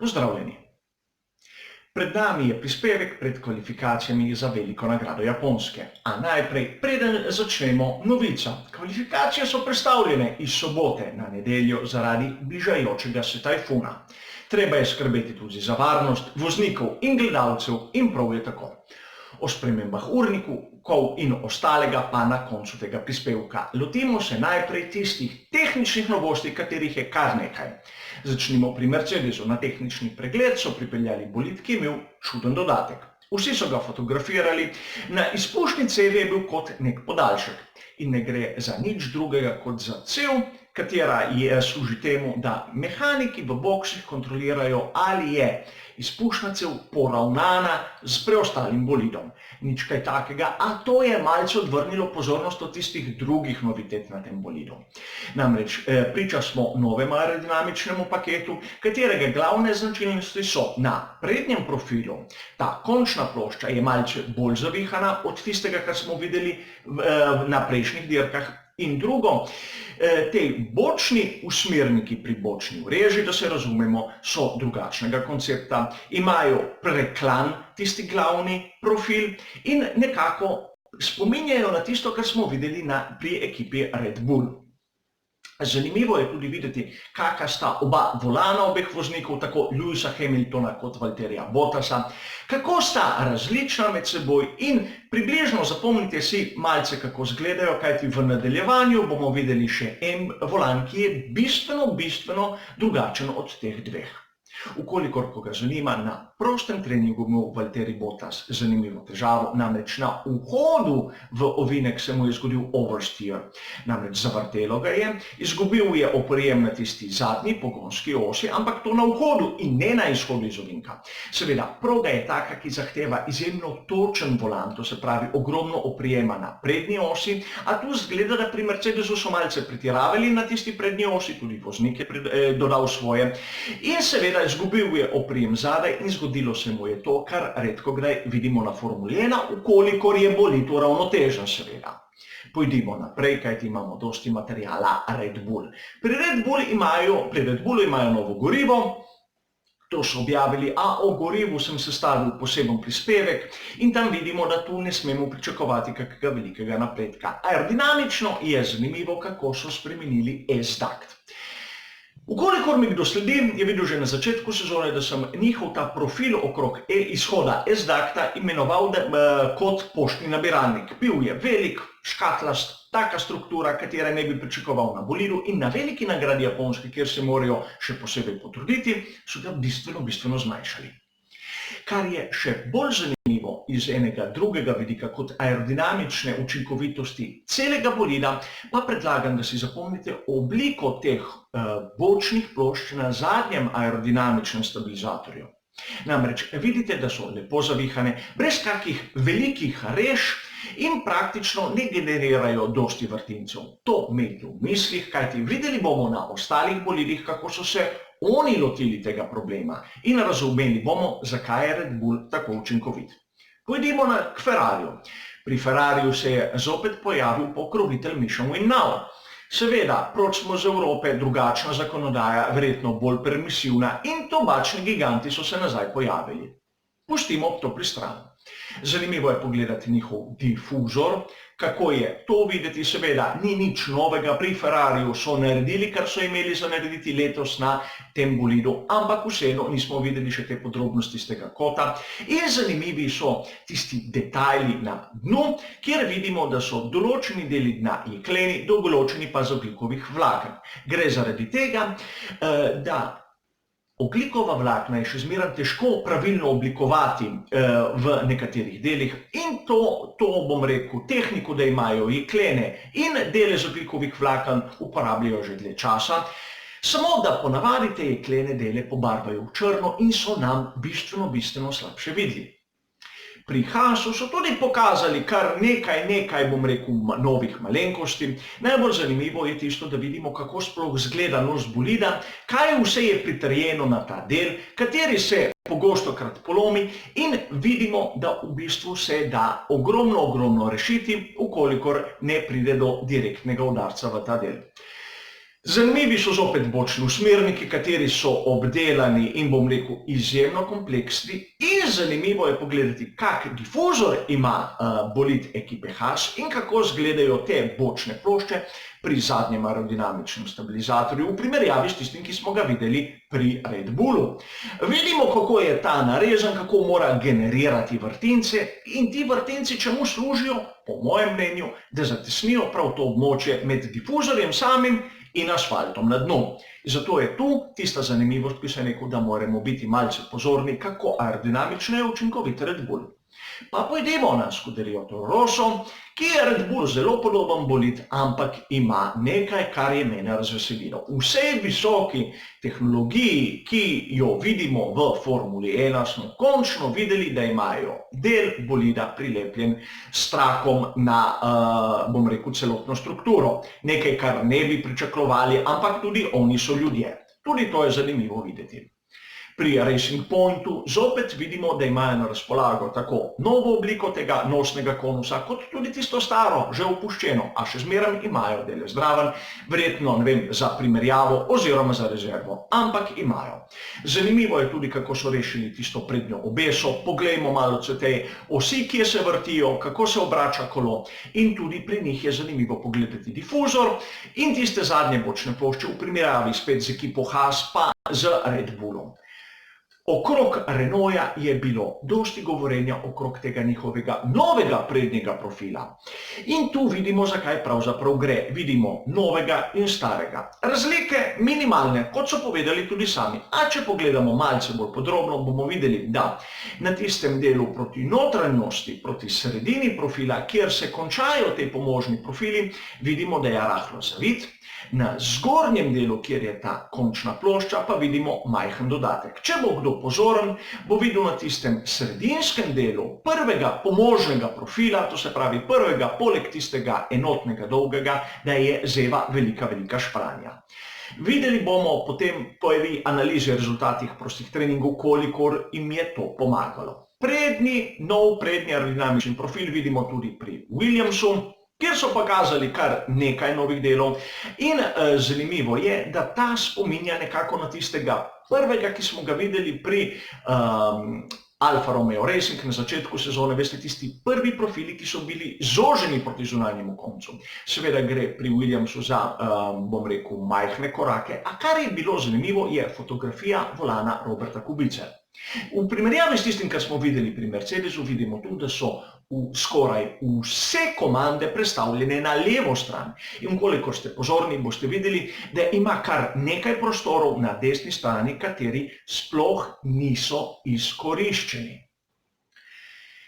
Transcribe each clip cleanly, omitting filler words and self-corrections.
Pozdravljeni! Pred nami je prispevek pred kvalifikacijami za veliko nagrado Japonske. A najprej, preden začnemo, novica. Kvalifikacije so prestavljene iz sobote na nedeljo zaradi bližajočega se tajfuna. Treba je skrbeti tudi za varnost voznikov in gledalcev in prav je tako. O spremembah urnikov in ostalega pa na koncu tega prispevka. Lotimo se najprej tistih tehničnih novosti, katerih je kar nekaj. Začnimo pri Mercedesu. Na tehnični pregled so pripeljali bolid, ki je imel čuden dodatek. Vsi so ga fotografirali, na izpušni cevi je bil kot nek podaljšek. In ne gre za nič drugega kot za cev, katera služi temu, da mehaniki v boksih kontrolirajo, ali je izpušna cev poravnana s preostalim bolidom. Nič kaj takega, a to je malce odvrnilo pozornost od tistih drugih novitet na tem bolidu. Namreč priča smo novemu aerodinamičnemu paketu, katerega glavne značilnosti so na prednjem profilu. Ta končna plošča je malce bolj zavihana od tistega, kar smo videli na prejšnjih dirkah. In drugo, te bočni usmerniki pri bočni mreži, da se razumemo, so drugačnega koncepta. Imajo preklan tisti glavni profil in nekako spominjajo na tisto, kar smo videli pri ekipi Red Bull. Zanimivo je tudi videti, kakšna sta oba volana obeh voznikov, tako Lewisa Hamiltona kot Valtterija Bottasa, kako sta različna med seboj in približno zapomnite si malce, kako izgledajo, kajti v nadaljevanju bomo videli še en volan, ki je bistveno drugačen od teh dveh. Ukolikor koga zanima, na prostem treningu imel Valtteri Bottas zanimivo težavo, namreč na vhodu v ovinek se mu je zgodil oversteer. Namreč zavrtelo ga je, izgubil je oprijem na tisti zadnji pogonski osi, ampak to na vhodu in ne na izhodu iz ovinka. Seveda, proga je taka, ki zahteva izjemno točen volan, to se pravi ogromno oprijema na prednji osi, a tu zgleda, da pri Mercedesu so malce pretiravali na tisti prednji osi, tudi voznik je dodal svoje in seveda izgubil je oprijem zadaj in zgodilo se mu je to, kar redko kdaj vidimo na Formuli 1, ukolikor je bolid uravnotežen seveda. Pojdimo naprej, kajti imamo dosti materijala Red Bull. Pri Red Bullu imajo novo gorivo, to so objavili, a o gorivu sem sestavil poseben prispevek in tam vidimo, da tu ne smemo pričakovati kakega velikega napredka. Aerodinamično je zanimivo, kako so spremenili S-duct. Ukolikor mi kdo sledi, je videl že na začetku sezone, da sem njihov ta profil okrog izhoda S-ducta imenoval kot poštni nabiralnik. Bil je velik, škatlast, taka struktura, katera ne bi pričakoval na bolidu in na veliki nagradi Japonske, kjer se morajo še posebej potruditi, so ga bistveno zmanjšali. Kar je še bolj zanimivo iz enega drugega vidika kot aerodinamične učinkovitosti celega bolida, pa predlagam, da si zapomnite obliko teh bočnih plošč na zadnjem aerodinamičnem stabilizatorju. Namreč vidite, da so lepo zavihane, brez kakih velikih reš in praktično ne generirajo dosti vrtincev. To imejte v mislih, kajti videli bomo na ostalih bolidih, kako so se oni lotili tega problema in razumeli bomo, zakaj je Red Bull tako učinkovit. Pojdimo k Ferrariju. Pri Ferrariju se je zopet pojavil pokrovitelj Mission Win Now. Seveda, proč smo z Evrope, drugačna zakonodaja, verjetno bolj permisivna in tobačni giganti so se nazaj pojavili. Pustimo to pri strani. Zanimivo je pogledati njihov difuzor, kako je to videti, seveda ni nič novega, pri Ferrariju so naredili, kar so imeli za narediti letos na tem bolidu, ampak vseeno nismo videli še te podrobnosti z tega kota in zanimivi so tisti detajli na dnu, kjer vidimo, da so določeni deli dna jekleni, določeni pa z ogljikovih vlaken. Gre zaradi tega, da ogljikova vlakna je še zmeraj težko pravilno oblikovati v nekaterih delih in to bom rekel, tehniko, da imajo jeklene in dele z ogljikovih vlaken uporabljajo že dlje časa, samo da ponavadi te jeklene dele pobarvajo v črno in so nam bistveno slabše vidljivi. Pri Haasu so tudi pokazali kar nekaj, bom rekel, novih malenkosti. Najbolj zanimivo je tisto, da vidimo, kako sploh izgleda nos bolida, kaj vse je pritrjeno na ta del, kateri se pogostokrat polomi in vidimo, da v bistvu se da ogromno rešiti, ukolikor ne pride do direktnega udarca v ta del. Zanimivi so zopet bočni usmerniki, kateri so obdelani in bom rekel izjemno kompleksni in zanimivo je pogledati, kak difuzor ima bolid ekipe Haas in kako izgledajo te bočne plošče pri zadnjem aerodinamičnem stabilizatorju v primerjavi s tistim, ki smo ga videli pri Red Bullu. Vidimo, kako je ta narezan, kako mora generirati vrtince in ti vrtinci čemu služijo, po mojem mnenju, da zatesnijo prav to območje med difuzorjem samim in asfaltom na dnu. Zato je tu tista zanimivost, ki sem rekel, da moramo biti malce pozorni, kako aerodinamično je učinkovit Red Bull. Pa pojdemo na skuderijo Toro Rosso, ki je Red Bull zelo podoben bolid, ampak ima nekaj, kar je mene razveselilo. V vsej visoki tehnologiji, ki jo vidimo v Formuli 1, smo končno videli, da imajo del bolida prilepljen s trakom na, bom rekel, celotno strukturo. Nekaj, kar ne bi pričakovali, ampak tudi oni so ljudje. Tudi to je zanimivo videti. Pri Racing Pointu zopet vidimo, da imajo na razpolago tako novo obliko tega nosnega konusa, kot tudi tisto staro, že opuščeno, a še zmeraj imajo dele zdraven, verjetno, ne vem, za primerjavo oziroma za rezervo, ampak imajo. Zanimivo je tudi, kako so rešili tisto prednjo obeso, poglejmo malo te osi, ki se vrtijo, kako se obrača kolo in tudi pri njih je zanimivo pogledati difuzor in tiste zadnje bočne plošče v primerjavi spet z ekipo Haas pa z Red Bullom. Okrog Renaulta je bilo dosti govorenja okrog tega njihovega novega prednjega profila. In tu vidimo, zakaj pravzaprav gre. Vidimo novega in starega. Razlike minimalne, kot so povedali tudi sami. A če pogledamo malce bolj podrobno, bomo videli, da na tistem delu proti notranjosti, proti sredini profila, kjer se končajo te pomožni profili, vidimo, da je rahlo zavit. Na zgornjem delu, kjer je ta končna plošča, pa vidimo majhen dodatek. Če bo kdo pozoren, bo videl na tistem sredinskem delu prvega pomožnega profila, to se pravi prvega poleg tistega enotnega dolgega, da je zeva velika špranja. Videli bomo potem po analizi rezultatih prostih treningov, kolikor jim je to pomagalo. Nov prednji aerodinamični profil vidimo tudi pri Williamsu, kjer so pokazali kar nekaj novih delov in zanimivo je, da ta spominja nekako na tistega prvega, ki smo ga videli pri Alfa Romeo Racing na začetku sezone, veste, tisti prvi profili, ki so bili zoženi proti zunanjemu koncu. Seveda gre pri Williamsu za, bom rekel, majhne korake, a kar je bilo zanimivo, je fotografija volana Roberta Kubice. V primerjavi s tistim, kar smo videli pri Mercedesu, vidimo tudi, da so skoraj vse komande prestavljene na levo stran. In kolikor ste pozorni, boste videli, da ima kar nekaj prostorov na desni strani, kateri sploh niso izkoriščeni.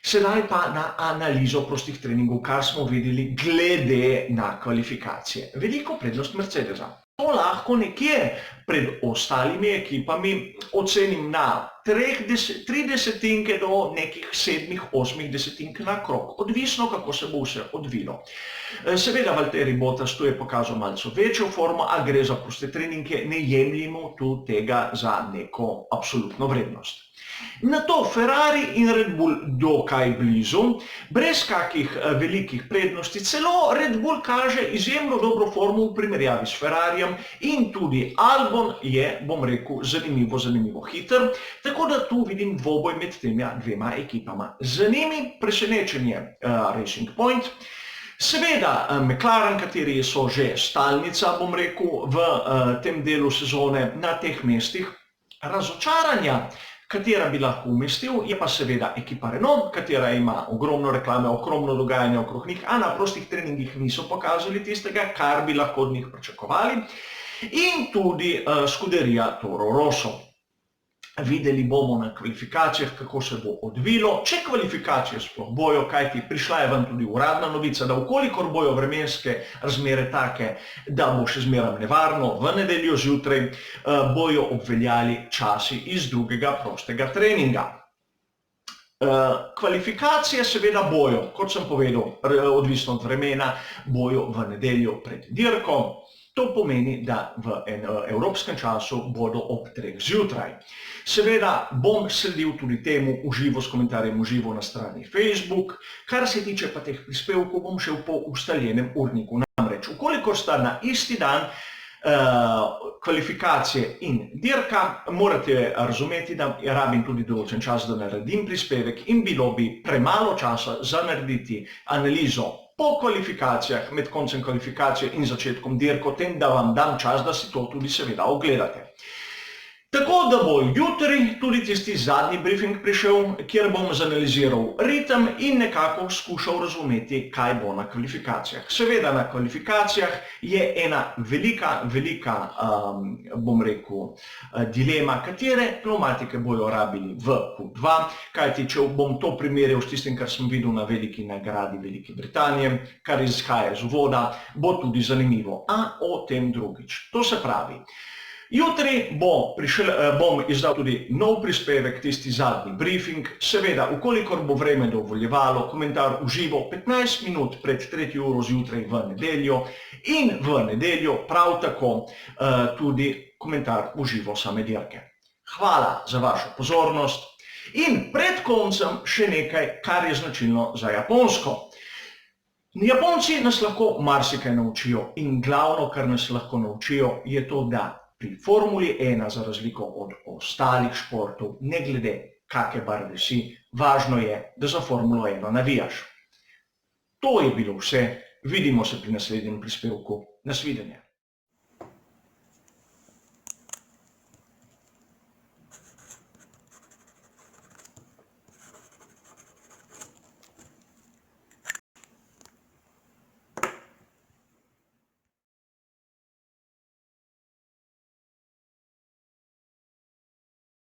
Sedaj pa na analizo prostih treningov, kar smo videli glede na kvalifikacije. Veliko prednost Mercedesa. To lahko nekje pred ostalimi ekipami ocenim na 3 desetinke do nekih 7-8 desetink na krog. Odvisno, kako se bo vse odvilo. Seveda Valtteri Bottas tu je pokazal malce večjo formo, a gre za proste treninge, ne jemljimo tu tega za neko absolutno vrednost. Nato Ferrari in Red Bull dokaj blizu, brez kakih velikih prednosti, celo Red Bull kaže izjemno dobro formo v primerjavi s Ferrarijem in tudi Albon je, bom rekel, zanimivo hiter, tako da tu vidim dvoboj med tema dvema ekipama. Za njimi presenečenje Racing Point, seveda McLaren, kateri so že stalnica, bom rekel, v tem delu sezone na teh mestih, razočaranja, katera bi lahko umestil, je pa seveda ekipa Renault, katera ima ogromno reklame, ogromno dogajanja okrog njih, a na prostih treningih niso pokazali tistega, kar bi lahko od njih pričakovali. In tudi skuderija Toro Rosso. Videli bomo na kvalifikacijah, kako se bo odvilo, če kvalifikacije sploh bojo, kajti prišla je ven tudi uradna novica, da ukolikor bojo vremenske razmere take, da bo še zmeraj nevarno, v nedeljo zjutraj bojo obveljali časi iz drugega prostega treninga. Kvalifikacije seveda bojo, kot sem povedal, odvisno od vremena, bojo v nedeljo pred dirko. To pomeni, da v evropskem času bodo ob 3 zjutraj. Seveda bom sledil tudi temu uživo s komentarjem uživo na strani Facebook. Kar se tiče pa teh prispevkov, bom šel po ustaljenem urniku. Namreč, ukolikor sta na isti dan kvalifikacije in dirka, morate razumeti, da rabim tudi določen čas, da naredim prispevek in bilo bi premalo časa za narediti analizo po kvalifikacijah, med koncem kvalifikacije in začetkom dirko, tem, da vam dam čas, da si to tudi seveda ogledate. Tako da bo jutri tudi tisti zadnji briefing prišel, kjer bom zanaliziral ritem in nekako skušal razumeti, kaj bo na kvalifikacijah. Seveda na kvalifikacijah je ena velika, bom rekel, dilema, katere pneumatike bojo rabili v Q2, kajti če bom to primerjal s tistim, kar sem videl na veliki nagradi Velike Britanije, kar izhaja iz uvoda, bo tudi zanimivo, a o tem drugič. To se pravi, jutri bom izdal tudi nov prispevek, tisti zadnji briefing, seveda, ukolikor bo vreme dovoljevalo, komentar v živo 15 minut pred 3. uro zjutraj v nedeljo in v nedeljo prav tako tudi komentar v živo same dirke. Hvala za vašo pozornost in pred koncem še nekaj, kar je značilno za Japonsko. Japonci nas lahko marsikaj naučijo in glavno, kar nas lahko naučijo, je to, da pri Formuli 1, za razliko od ostalih športov, ne glede kakšne barve si, važno je, da za Formulo 1 navijaš. To je bilo vse, vidimo se pri naslednjem prispevku, nasvidenje.